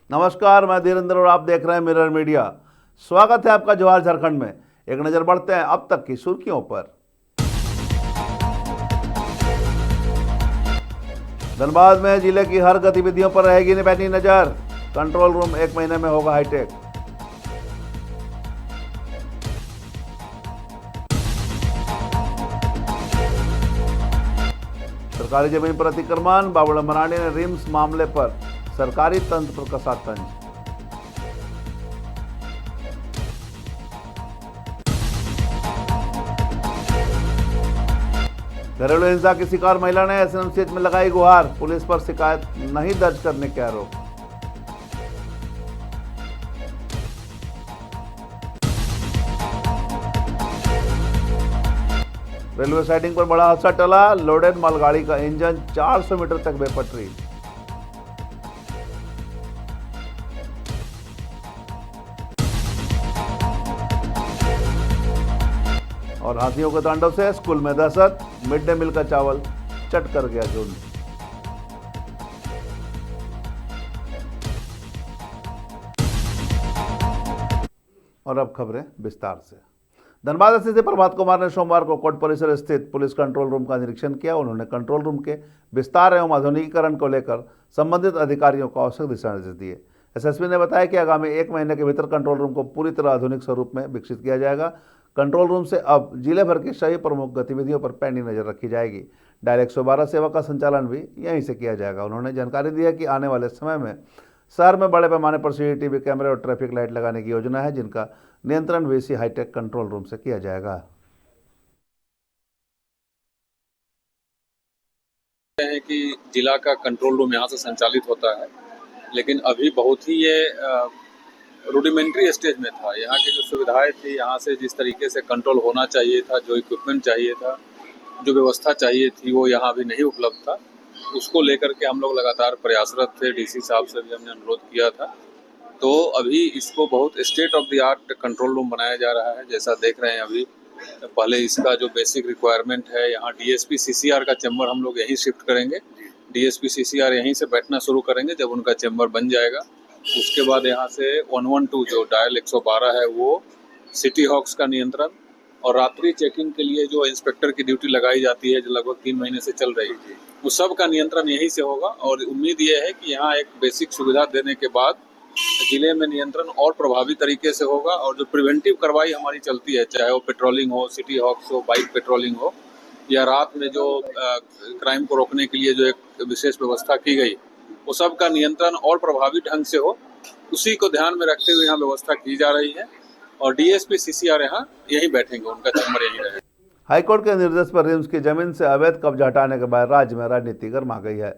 नमस्कार, मैं धीरेन्द्र और आप देख रहे हैं मिरर मीडिया। स्वागत है आपका जवाहर झारखंड में। एक नजर बढ़ते हैं अब तक की सुर्खियों पर। धनबाद में जिले की हर गतिविधियों पर रहेगी पैनी नजर। कंट्रोल रूम 1 महीने में होगा हाईटेक। सरकारी जमीन पर अतिक्रमण, बाबूलाल मरांडी ने रिम्स मामले पर सरकारी तंत्र पर कसा तंज। घरेलू हिंसा की शिकार महिला ने एसएमसीएच में लगाई गुहार, पुलिस पर शिकायत नहीं दर्ज करने के आरोप। रेलवे साइडिंग पर बड़ा हादसा टला, लोडेड मालगाड़ी का इंजन 400 मीटर तक बेपटरी। और हाथियों के तांडव से स्कूल में दहशत, मिड डे मील का चावल चट कर गया झुंड। और अब खबरें विस्तार से। धनबाद एसएसपी प्रभात कुमार ने सोमवार को कोर्ट परिसर स्थित पुलिस कंट्रोल रूम का निरीक्षण किया। उन्होंने कंट्रोल रूम के विस्तार एवं आधुनिकीकरण को लेकर संबंधित अधिकारियों को आवश्यक दिशा निर्देश दिए। एसएसपी ने बताया कि आगामी 1 महीने के भीतर कंट्रोल रूम को पूरी तरह आधुनिक स्वरूप में विकसित किया जाएगा। कंट्रोल रूम से अब जिले भर की सभी प्रमुख गतिविधियों पर पैनी नजर रखी जाएगी। डायल 112 सेवा का संचालन भी यहीं से किया जाएगा। उन्होंने जानकारी दी है कि आने वाले समय में शहर में बड़े पैमाने पर सीसीटीवी कैमरे और ट्रैफिक लाइट लगाने की योजना है, जिनका नियंत्रण भी इसी हाईटेक कंट्रोल रूम से किया जाएगा। है कि जिला का कंट्रोल रूम यहाँ से संचालित होता है, लेकिन अभी बहुत ही ये रूडिमेंट्री स्टेज में था। यहाँ की जो सुविधाएं थी, यहाँ से जिस तरीके से कंट्रोल होना चाहिए था, जो इक्विपमेंट चाहिए था, जो व्यवस्था चाहिए थी, वो यहाँ अभी नहीं उपलब्ध था। उसको लेकर के हम लोग लगातार प्रयासरत थे। डीसी साहब से भी हमने अनुरोध किया था। तो अभी इसको बहुत state of the art control room बनाया जा रहा है। जैसा देख रहे हैं, अभी पहले इसका जो बेसिक रिक्वायरमेंट है, यहाँ डीएसपी सीसीआर का चैम्बर हम लोग यहीं शिफ्ट करेंगे। डीएसपी सीसीआर यहीं से बैठना शुरू करेंगे। जब उनका चैम्बर बन जाएगा, उसके बाद यहाँ से 112 जो डायल 112 है, वो सिटी हॉक्स का नियंत्रण और रात्रि चेकिंग के लिए जो इंस्पेक्टर की ड्यूटी लगाई जाती है, जो लगभग 3 महीने से चल रही थी, वो सब का नियंत्रण यहीं से होगा। और उम्मीद ये है कि यहाँ एक बेसिक सुविधा देने के बाद जिले में नियंत्रण और प्रभावी तरीके से होगा। और जो प्रिवेंटिव कार्रवाई हमारी चलती है, चाहे वो पेट्रोलिंग हो, सिटी हॉक्स हो, बाइक पेट्रोलिंग हो, या रात में जो क्राइम को रोकने के लिए जो एक विशेष व्यवस्था की गई, वो सब का नियंत्रण और प्रभावी ढंग से हो, उसी को ध्यान में रखते हुए यहाँ व्यवस्था की जा रही है। और डीएसपी सीसीआर यहाँ यहीं बैठेंगे, उनका चैम्बर यहीं रहेगा। हाईकोर्ट के निर्देश पर रिम्स की जमीन से अवैध कब्जा हटाने के बाद राज्य में राजनीति गर्मा गई है।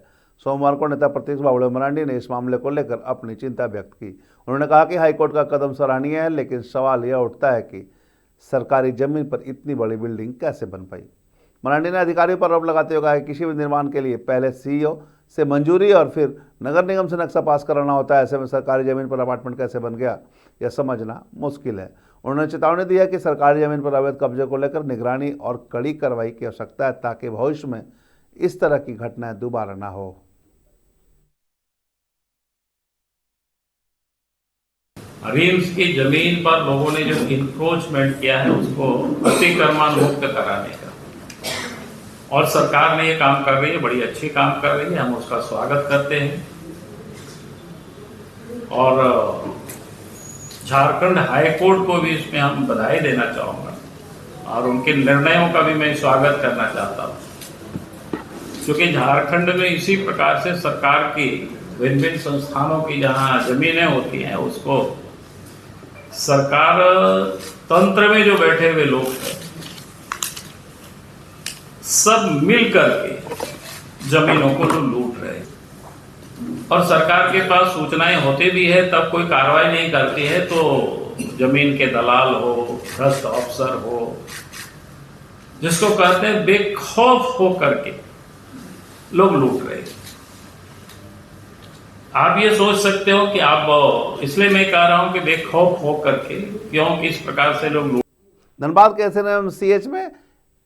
सोमवार को नेता प्रतिपक्ष बाबूलाल मरांडी ने इस मामले को लेकर अपनी चिंता व्यक्त की। उन्होंने कहा कि हाईकोर्ट का कदम सराहनीय है, लेकिन सवाल यह उठता है कि सरकारी जमीन पर इतनी बड़ी बिल्डिंग कैसे बन पाई। मरांडी ने अधिकारियों पर आरोप लगाते हुए कहा कि किसी भी निर्माण के लिए पहले सीईओ से मंजूरी और फिर नगर निगम से नक्शा पास कराना होता है। ऐसे में सरकारी जमीन पर अपार्टमेंट कैसे बन गया, यह समझना मुश्किल है। उन्होंने चेतावनी दी है कि सरकारी जमीन पर अवैध कब्जे को लेकर निगरानी और कड़ी कार्रवाई की आवश्यकता है, ताकि भविष्य में इस तरह की घटनाएं दोबारा ना हो। रिम्स की जमीन पर लोगों ने जो इंक्रोचमेंट किया है, उसको अतिक्रमण मुक्त कराने का, और सरकार ने ये काम कर रही है, बड़ी अच्छी काम कर रही है, हम उसका स्वागत करते हैं। और झारखंड हाईकोर्ट को भी इसमें हम बधाई देना चाहूँगा और उनके निर्णयों का भी मैं स्वागत करना चाहता हूँ, क्योंकि झारखंड में इसी प्रकार से सरकार की विभिन्न संस्थानों की जहाँ जमीनें होती हैं, उसको सरकार तंत्र में जो बैठे हुए लोग हैं, सब मिल करके जमीनों को जो लूट रहे हैं, और सरकार के पास सूचनाएं होते भी है, तब कोई कार्रवाई नहीं करती है। तो जमीन के दलाल हो, भ्रष्ट अफसर हो, जिसको कहते हैं बेखौफ हो करके लोग लूट रहे हैं। आप ये सोच सकते हो कि आप, इसलिए मैं कह रहा हूं कि बेखौफ हो करके क्यों, किस प्रकार से लोग लूट। धनबाद के एसएमसीएच में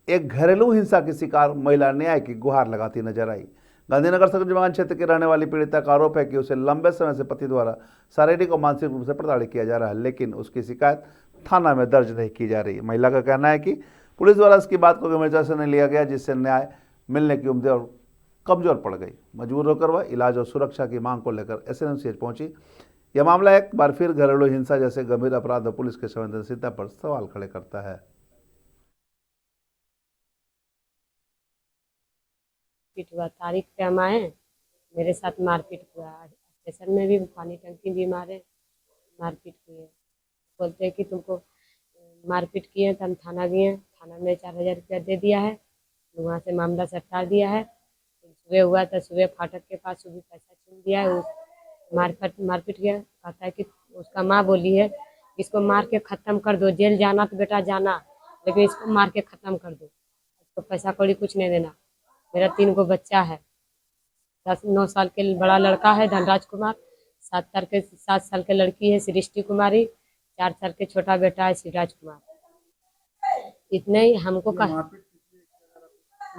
एक घरेलू हिंसा की शिकार महिला न्याय की गुहार लगाती नजर आई। गांधीनगर सकंजमान क्षेत्र के रहने वाली पीड़िता का आरोप है कि उसे लंबे समय से पति द्वारा शारीरिक और मानसिक रूप से प्रताड़ित किया जा रहा है, लेकिन उसकी शिकायत थाना में दर्ज नहीं की जा रही। महिला का कहना है कि पुलिस द्वारा इसकी बात को गंभीरता से नहीं लिया गया, जिससे न्याय मिलने की उम्मीदें और कमजोर पड़ गई। मजबूर होकर वह इलाज और सुरक्षा की मांग को लेकर एसएनएमसीएच पहुंची। यह मामला एक बार फिर घरेलू हिंसा जैसे गंभीर अपराध और पुलिस की संवेदनशीलता पर सवाल खड़े करता है। पीट हुआ, तारीख पे हम आए, मेरे साथ मारपीट हुआ। स्टेशन में भी पानी टंकी भी मारे, मारपीट हुई। बोलते हैं कि तुमको मारपीट किए तो हम थाना गए, थाना में 4000 रुपया दे दिया है, वहाँ से मामला सरकार दिया है। सुबह हुआ तो सुबह फाटक के पास सुबह पैसा छीन दिया है, मारपीट किया। कहता है कि उसका माँ बोली है इसको मार के ख़त्म कर दो, जेल जाना तो बेटा जाना, लेकिन इसको मार के ख़त्म कर दो, इसको पैसा कौड़ी कुछ नहीं देना। मेरा 3 गो बच्चा है, 9 साल के बड़ा लड़का है धनराज कुमार, 7 साल के लड़की है सृष्टि कुमारी, 4 साल के छोटा बेटा है शिवराज कुमार। इतने ही हमको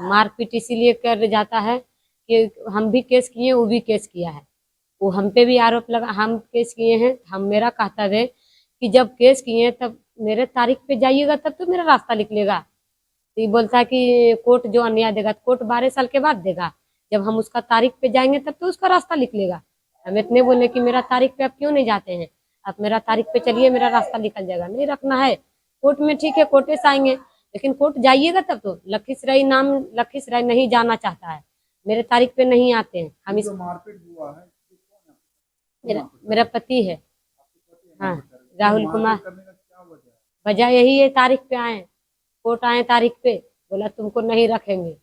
मारपीट इसीलिए कर जाता है कि हम भी केस किए, वो भी केस किया है, वो हम पे भी आरोप लगा, हम केस किए हैं। हम मेरा कहता है कि जब केस किए तब मेरे तारीख पे जाइएगा तब तो मेरा रास्ता निकलेगा। तो ये बोलता है कि कोर्ट जो अन्याय देगा, कोर्ट 12 साल के बाद देगा, जब हम उसका तारीख पे जाएंगे तब तो उसका रास्ता निकलेगा। हम इतने बोले कि मेरा तारीख पे आप क्यों नहीं जाते हैं, आप मेरा तारीख पे चलिए, मेरा रास्ता निकल जाएगा। नहीं रखना है कोर्ट में, ठीक है कोर्ट से आएंगे, लेकिन कोर्ट जाइएगा तब तो। लखीसराय नहीं जाना चाहता है, मेरे तारीख पे नहीं आते हैं। हम इस मारपीट हुआ है, मेरा पति है, हाँ राहुल कुमार। वजह यही है, तारीख पे आए, कोर्ट आए तारीख पे, बोला तुमको नहीं रखेंगे,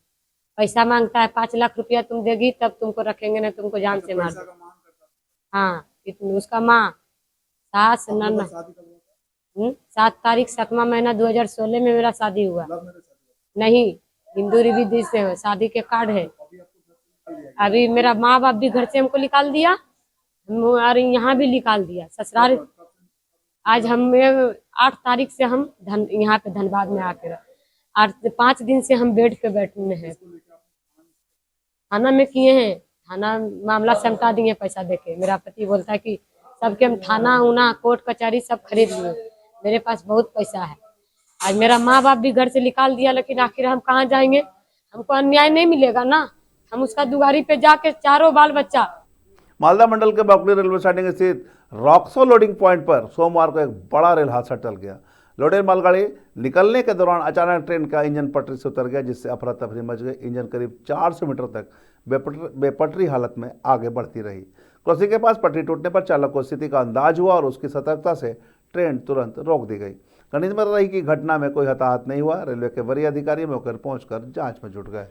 पैसा मांगता है 5 लाख रुपया तुम देगी तब तुमको रखेंगे, नहीं तुमको जान से मार दो। हाँ उसका माँ सास नन्ना 7 तारीख 7वां महीना 2016 में मेरा शादी हुआ। नहीं, हिंदू रिविधि से हो, शादी के कार्ड है। अभी मेरा माँ बाप भी घर से हमको निकाल दिया और यहाँ भी निकाल दिया ससुराल। आज हम 8 तारीख से हम यहाँ पे धनबाद में आकर 5 दिन से हम बेड पे बैठे हैं। थाना में किए हैं, थाना मामला समटा दिए पैसा देके। मेरा पति बोलता है कि सबके हम थाना उना कोर्ट कचहरी सब खरीद लिए, मेरे पास बहुत पैसा है। आज मेरा माँ बाप भी घर से निकाल दिया, लेकिन आखिर हम कहाँ जाएंगे, हमको अन्याय नहीं मिलेगा ना। हम उसका दुआरी पे जाके चारों बाल बच्चा। मालदा मंडल के बकली रेलवे स्टेशन स्थित रॉक्सो लोडिंग पॉइंट पर सोमवार को एक बड़ा रेल हादसा टल गया। लोडेड मालगाड़ी निकलने के दौरान अचानक ट्रेन का इंजन पटरी से उतर गया, जिससे अफरा तफरी मच गई। इंजन करीब 400 मीटर तक बेपटरी हालत में आगे बढ़ती रही। क्रॉसिंग के पास पटरी टूटने पर चालक को स्थिति का अंदाज हुआ और उसकी सतर्कता से ट्रेन तुरंत रोक दी गई। गणित में रही कि घटना में कोई हताहत नहीं हुआ। रेलवे के वरीय अधिकारी मौके पर पहुंचकर जांच में जुट गए।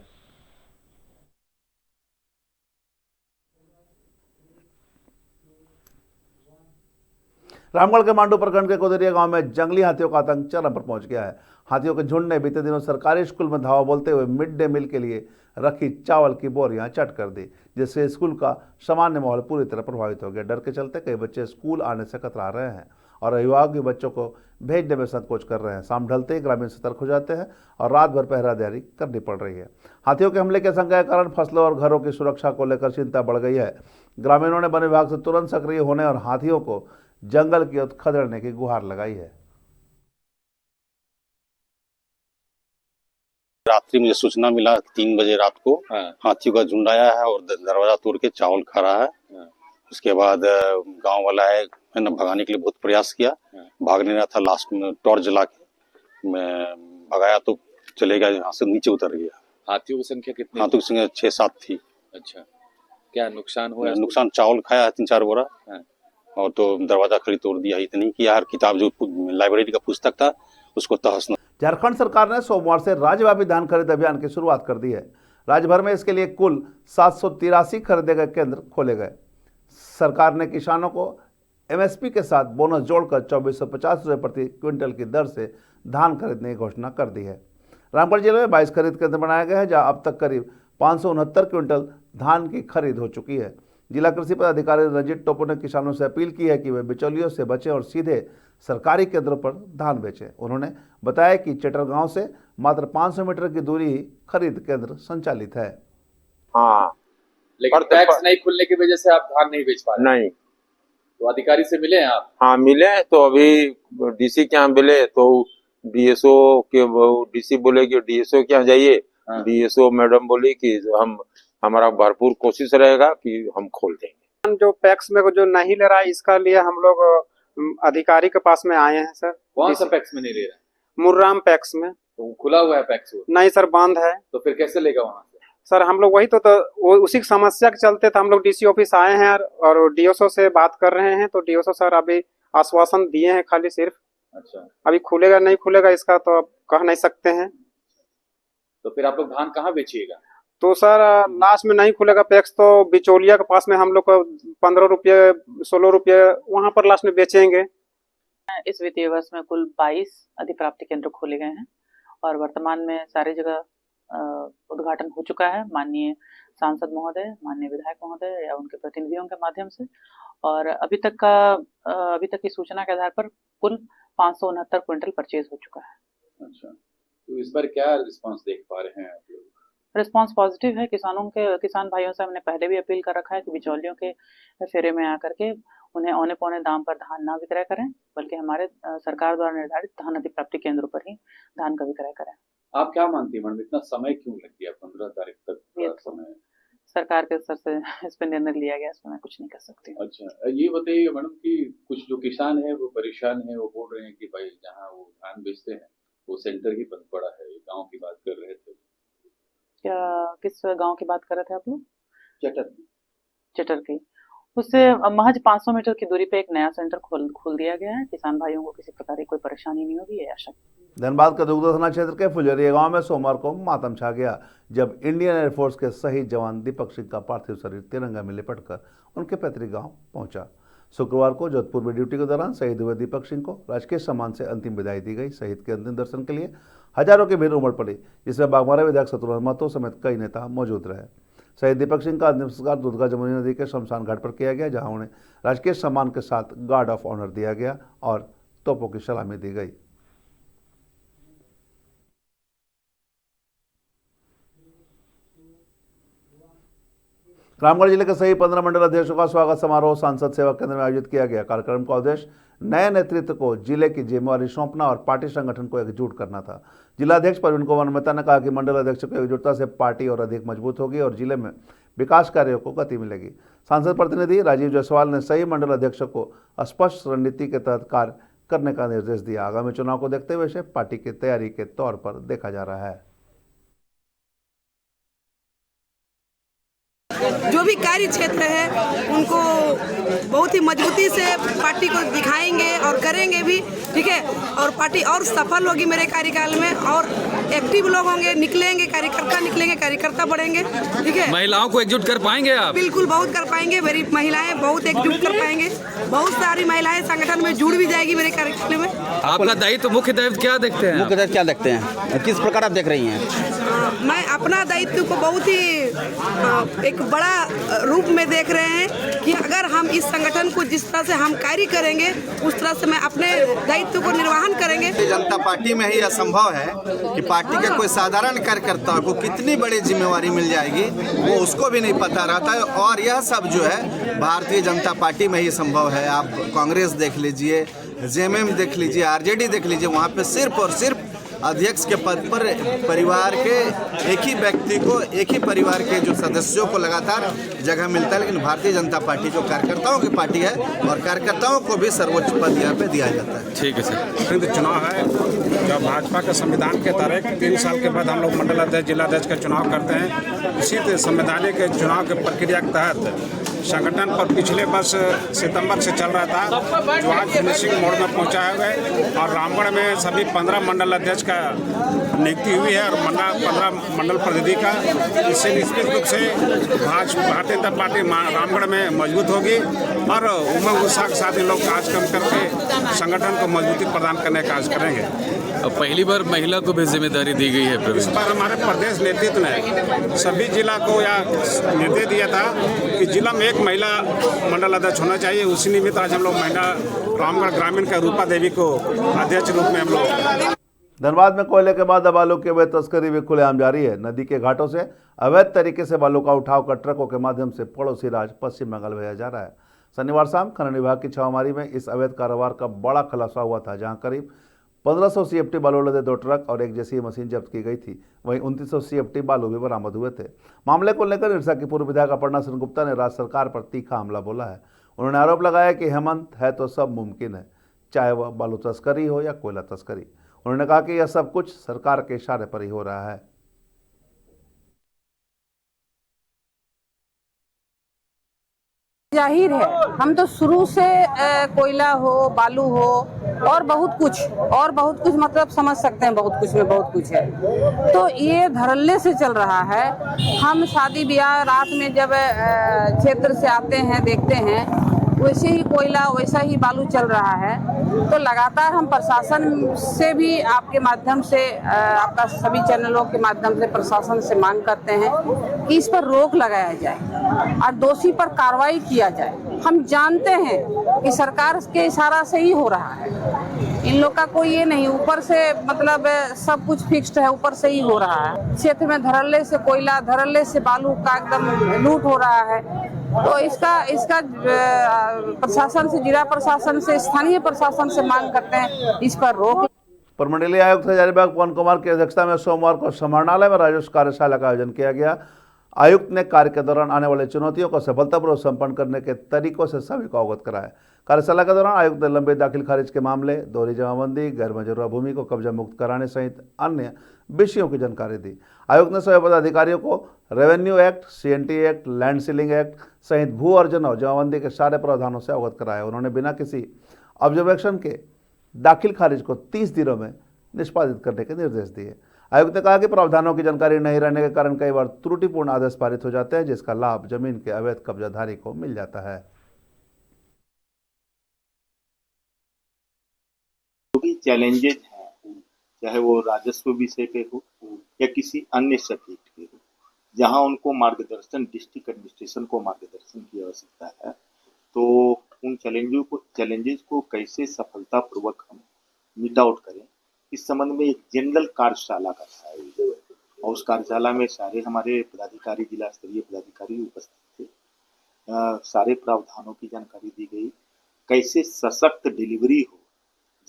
रामगढ़ के मांडू प्रखंड के कोदरिया गांव में जंगली हाथियों का आतंक चरम पर पहुंच गया है। हाथियों के झुंड ने बीते दिनों सरकारी स्कूल में धावा बोलते हुए मिड डे मील के लिए रखी चावल की बोरियां चट कर दी, जिससे स्कूल का सामान्य माहौल पूरी तरह प्रभावित हो गया। डर के चलते कई बच्चे स्कूल आने से कतरा रहे हैं और अभिभावक भी बच्चों को भेजने में संकोच कर रहे हैं। शाम ढलते ही ग्रामीण सतर्क हो जाते हैं और रात भर पहरादारी करनी पड़ रही है। हाथियों के हमले के आशंका के कारण फसलों और घरों की सुरक्षा को लेकर चिंता बढ़ गई है। ग्रामीणों ने वन विभाग से तुरंत सक्रिय होने और हाथियों को जंगल की ओर खदेड़ने की गुहार लगाई है। रात्रि मुझे सूचना मिला 3 बजे रात को हाथियों का झुंड आया है और दरवाजा तोड़ के चावल खा रहा है। उसके बाद गांव वाला है मैंने भगाने के लिए बहुत प्रयास किया, भाग नहीं रहा था। लास्ट में टॉर्च जला के मैं भगाया तो चलेगा, यहाँ से नीचे उतर गया। हाथियों की संख्या कितनी? हाथियों की संख्या 6-7 थी। अच्छा, क्या नुकसान हुआ? नुकसान चावल खाया है 3-4 बोरा और तो दरवाजा खड़ी तोड़ दिया। इतनी कि यार किताब जो लाइब्रेरी का पुस्तक था उसको तहस नहस। झारखंड सरकार ने सोमवार से राज्यव्यापी धान खरीद अभियान की शुरुआत कर दी है। राज्य भर में इसके लिए कुल 783 खरीदे गए केंद्र खोले गए। सरकार ने किसानों को एमएसपी के साथ बोनस जोड़कर 2450 रुपये प्रति क्विंटल की दर से धान खरीदने की घोषणा कर दी है। रामगढ़ जिले में 22 खरीद केंद्र बनाए गए हैं, जहां अब तक करीब 569 क्विंटल धान की खरीद हो चुकी है। जिला कृषि पदाधिकारी रंजीत टोपो ने किसानों से अपील की है कि वे बिचौलियों से बचें और सीधे सरकारी केंद्रों पर धान बेचें। उन्होंने बताया कि चेटर गांव से मात्र 500 मीटर की दूरी ही खरीद केंद्र संचालित है। हाँ, लेकिन पर टैक्स नहीं खुलने की वजह से आप धान नहीं बेच पा रहे। नहीं। तो अधिकारी से मिले हैं आप? हाँ मिले, तो अभी डीसी के यहाँ मिले तो डीएसओ के डीसी बोले कि डीएसओ के यहाँ जाइए। हाँ। डीएसओ मैडम बोली कि हमारा भरपूर कोशिश रहेगा कि हम खोल देंगे। जो पैक्स में जो नहीं ले रहा है इसका लिए हम लोग अधिकारी के पास में आए हैं सर। कौन सा पैक्स में नहीं ले रहा है? मुर्राम पैक्स में। तो खुला हुआ है पैक्स वो? नहीं सर, बंद है। तो फिर कैसे लेगा वहां से? सर हम लोग वही तो वो उसी की समस्या के चलते तो हम लोग डीसी ऑफिस आए हैं और डीएसओ से बात कर रहे हैं। तो डीएसओ सर अभी आश्वासन दिए हैं खाली सिर्फ। अच्छा, अभी खुलेगा नहीं खुलेगा इसका तो अब कह नहीं सकते हैं। तो फिर आप लोग धान कहाँ बेचिएगा? तो सर लास्ट में नहीं खुलेगा पैक्स तो बिचौलिया के पास में हम लोग को 15 रुपये 16 रुपये वहां पर लास्ट में बेचेंगे। इस वित्तीय वर्ष में कुल 22 अधिप्राप्ति केंद्र खोले गए हैं और वर्तमान में सारी जगह उद्घाटन हो चुका है माननीय सांसद महोदय, माननीय विधायक महोदय या उनके प्रतिनिधियों के माध्यम से। और अभी तक की सूचना के आधार पर कुल 569 क्विंटल परचेज हो चुका है। अच्छा, तो इस बार क्या रिस्पांस देख पा रहे हैं आप लोग? रिस्पांस पॉजिटिव है। किसान भाइयों से हमने पहले भी अपील कर रखा है कि बिचौलियों के फेरे में आकर के उन्हें औने पौने दाम पर धान ना विक्रय करें, बल्कि हमारे सरकार द्वारा निर्धारित धान अधिप्राप्ति केंद्रों पर ही धान का विक्रय करें। आप क्या मानती है मैडम, इतना समय क्यों लग गया? 15 तारीख तक का समय सरकार के स्तर से इस पर निर्णय लिया गया, इसमें मैं कुछ नहीं कर सकती। अच्छा, ये बताइए मैडम कि कुछ जो किसान है वो परेशान है, वो बोल रहे हैं कि भाई जहाँ वो धान बेचते हैं वो सेंटर ही बंद पड़ा है। गाँव की बात कर रहे थे। क्या किस गांव की बात कर रहे थे आप लोग? चटर की। उससे महज 500 मीटर की दूरी पे एक नया सेंटर खोल दिया गया है। किसान भाइयों को किसी प्रकार की कोई परेशानी नहीं होगी, ये आशा। धनबाद के दुगदा थाना क्षेत्र के फुलझरिया गांव में सोमवार को मातम छा गया जब इंडियन एयरफोर्स के शहीद जवान दीपक सिंह का पार्थिव शरीर तिरंगा में लिपटकर उनके पैतृक गांव पहुंचा। शुक्रवार को जोधपुर में ड्यूटी के दौरान शहीद हुए दीपक सिंह को राजकीय सम्मान से अंतिम विदाई दी गई। शहीद के अंतिम दर्शन के लिए हजारों की भीड़ उमड़ पड़ी, जिसमें बागमारा विधायक शत्रुघ्न महतो समेत कई नेता मौजूद रहे। शहीद दीपक सिंह का अंतिम संस्कार दुधगा जमुनी नदी के शमशान घाट पर किया गया, जहां उन्हें राजकीय सम्मान के साथ गार्ड ऑफ ऑनर दिया गया और तोपों की सलामी दी गई। रामगढ़ जिले के सही 15 मंडल अध्यक्षों का स्वागत समारोह सांसद सेवा केंद्र में आयोजित किया गया। कार्यक्रम का उद्देश्य नए नेतृत्व को जिले की जिम्मेवारी सौंपना और पार्टी संगठन को एकजुट करना था। जिलाध्यक्ष प्रवीण कुमार मेहता ने कहा कि मंडल अध्यक्षों की एकजुटता से पार्टी और अधिक मजबूत होगी और जिले में विकास कार्यों को गति मिलेगी। सांसद प्रतिनिधि राजीव जायसवाल ने सही मंडल अध्यक्षों को स्पष्ट रणनीति के तहत कार्य करने का निर्देश दिया। आगामी चुनाव को देखते हुए इसे पार्टी की तैयारी के तौर पर देखा जा रहा है। जो भी कार्य क्षेत्र है उनको बहुत ही मजबूती से पार्टी को दिखाएंगे और करेंगे भी, ठीक है। और पार्टी और सफल होगी मेरे कार्यकाल में और एक्टिव लोग होंगे, निकलेंगे कार्यकर्ता बढ़ेंगे, ठीक है। महिलाओं को एकजुट कर पाएंगे आप? बिल्कुल, बहुत कर पाएंगे। मेरी महिलाएं बहुत एकजुट कर पाएंगे। बहुत सारी महिलाएं संगठन में जुड़ भी जाएगी मेरे कार्यकाल में। आपका दायित्व, मुख्य दायित्व क्या देखते हैं? मुख्य दायित्व क्या देखते हैं, किस प्रकार आप देख रही हैं? मैं अपना दायित्व को बहुत ही एक बड़ा रूप में देख रहे हैं कि अगर हम इस संगठन को जिस तरह से हम कार्य करेंगे उस तरह से मैं अपने दायित्व को निर्वहन करेंगे। जनता पार्टी में ही असंभव है कि पार्टी के कोई साधारण कार्यकर्ता को कितनी बड़ी जिम्मेवारी मिल जाएगी वो उसको भी नहीं पता रहता है। और यह सब जो है भारतीय जनता पार्टी में ही संभव है। आप कांग्रेस देख लीजिए, जेएमएम देख लीजिए, आरजेडी देख लीजिए, वहाँ पे सिर्फ और सिर्फ अध्यक्ष के पद पर परिवार के एक ही व्यक्ति को, एक ही परिवार के जो सदस्यों को लगातार जगह मिलता है। लेकिन भारतीय जनता पार्टी जो कार्यकर्ताओं की पार्टी है और कार्यकर्ताओं को भी सर्वोच्च पद यहाँ पे दिया जाता है। ठीक है सर। चुनाव है जब भाजपा के संविधान के तहत 3 साल के बाद हम लोग मंडल अध्यक्ष, जिला अध्यक्ष का चुनाव करते हैं। इसी संवैधानिक चुनाव के प्रक्रिया के तहत संगठन पर पिछले वर्ष सितंबर से चल रहा था, जो आज फिनिशिंग मोड में पहुंचा है। और रामगढ़ में सभी 15 मंडल अध्यक्ष का नियुक्ति हुई है और 15 मंडल प्रतिनिधि का। इससे निश्चित रूप से भारतीय जनता पार्टी रामगढ़ में मजबूत होगी और उमंग उत्साह के साथ इन लोग कार्यक्रम करके संगठन को मजबूती प्रदान करने का कार्य करेंगे। पहली बार महिला को भी जिम्मेदारी दी गई है। इस बार हमारे प्रदेश नेतृत्व ने सभी जिला को यह निर्देश दिया था कि जिला में एक महिला मंडल अध्यक्ष होना चाहिए। उसी निमित्त आज हम लोग महिला रामगढ़ ग्रामीण का रूपा देवी को अध्यक्ष रूप में हम लोग धनबाद में कोयले के बाद अब बालू की अवैध तस्करी भी खुलेआम जारी है। नदी के घाटों से अवैध तरीके से बालू का उठाव कर ट्रकों के माध्यम से पड़ोसी राज्य पश्चिम बंगाल भेजा जा रहा है। शनिवार शाम खनन विभाग की छापामारी में इस अवैध कारोबार का बड़ा खुलासा हुआ था, जहां करीब 1500 CFT बालू लदे 2 ट्रक और एक जेसीबी मशीन जब्त की गई थी। वहीं 2900 CFT बालू भी बरामद हुए थे। मामले को लेकर इरसा की पूर्व विधायक अपर्णा सेनगुप्ता ने राज्य सरकार पर तीखा हमला बोला है। उन्होंने आरोप लगाया कि हेमंत है तो सब मुमकिन है, चाहे वह बालू तस्करी हो या कोयला तस्करी। उन्होंने कहा कि यह सब कुछ सरकार के इशारे पर ही हो रहा है। जाहिर है, हम तो शुरू से कोयला हो, बालू हो और बहुत कुछ मतलब समझ सकते हैं, बहुत कुछ में बहुत कुछ है। तो ये धड़ल्ले से चल रहा है। हम शादी ब्याह रात में जब क्षेत्र से आते हैं, देखते हैं वैसे ही कोयला वैसा ही बालू चल रहा है। तो लगातार हम प्रशासन से भी आपके माध्यम से, आपका सभी चैनलों के माध्यम से प्रशासन से मांग करते हैं कि इस पर रोक लगाया जाए और दोषी पर कार्रवाई किया जाए। हम जानते हैं कि सरकार के इशारा से ही हो रहा है, इन लोग का कोई ये नहीं, ऊपर से मतलब सब कुछ फिक्स्ड है, ऊपर से ही हो रहा है। क्षेत्र में धड़ल्ले से कोयला, धड़ल्ले से बालू का एकदम लूट हो रहा है। तो इसका प्रशासन से, जिला प्रशासन से, स्थानीय प्रशासन से मांग करते हैं इस पर रोक। प्रमंडलीय आयुक्त हजारीबाग पवन कुमार की अध्यक्षता में सोमवार को समाहरणालय में राजस्व कार्यशाला का आयोजन किया गया। आयुक्त ने कार्य के दौरान आने वाली चुनौतियों को सफलतापूर्वक संपन्न करने के तरीकों से सभी को अवगत कराया। कार्यशाला के दौरान आयुक्त ने लंबे दाखिल खारिज के मामले, दोहरी जमाबंदी, गैर मंजूर भूमि को कब्जा मुक्त कराने सहित अन्य विषयों की जानकारी दी। आयुक्त ने सभी पदाधिकारियों को revenue act, CNT act, land ceiling act सहित भू अर्जन और जमाबंदी के सारे प्रावधानों से अवगत कराया। उन्होंने बिना किसी ऑब्जर्वेशन के दाखिल खारिज को 30 दिनों में निष्पादित करने के निर्देश दिए। आयुक्त ने कहा कि प्रावधानों की जानकारी नहीं रहने के कारण कई बार त्रुटिपूर्ण आदेश पारित हो जाते हैं, जिसका लाभ जमीन के अवैध कब्जाधारी को मिल जाता है। जो भी चैलेंजेज हैं, चाहे वो राजस्व विषय पे हो या किसी अन्य सब्जेक्ट पे हो, जहां उनको मार्गदर्शन, डिस्ट्रिक्ट एडमिनिस्ट्रेशन को मार्गदर्शन की आवश्यकता है, तो उन चैलेंजेस को कैसे सफलतापूर्वक हम मीट आउट करें, इस संबंध में एक जनरल कार्यशाला का आयोजन और उस कार्यशाला में सारे हमारे पदाधिकारी, जिला स्तरीय पदाधिकारी उपस्थित थे। सारे प्रावधानों की जानकारी दी गई, कैसे सशक्त डिलीवरी हो,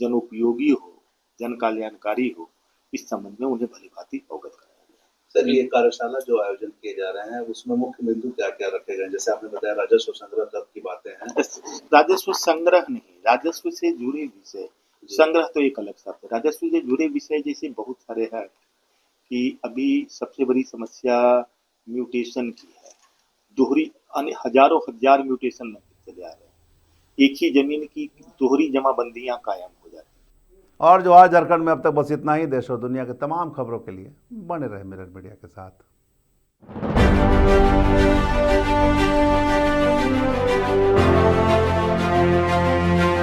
जन उपयोगी हो, जन कल्याणकारी हो, इस संबंध में उन्हें भलीभांति अवगत कराया गया। सर, ये कार्यशाला जो आयोजन किए जा रहे हैं उसमें मुख्य बिंदु क्या क्या रखे गए? जैसे आपने बताया राजस्व संग्रह तक की बातें हैं। राजस्व संग्रह नहीं, राजस्व से जुड़े विषय, संग्रह तो एक अलग शब्द है। राजस्व से जुड़े विषय जैसे बहुत सारे हैं कि अभी सबसे बड़ी समस्या म्यूटेशन की है। दोहरी हजारों हजार म्यूटेशन लगते चले आ रहे हैं, एक ही जमीन की दोहरी जमाबंदियां कायम हो जाती हैं। और जो आज झारखंड में अब तक बस इतना ही। देश और दुनिया के तमाम खबरों के लिए बने रहे मिरर मीडिया के साथ।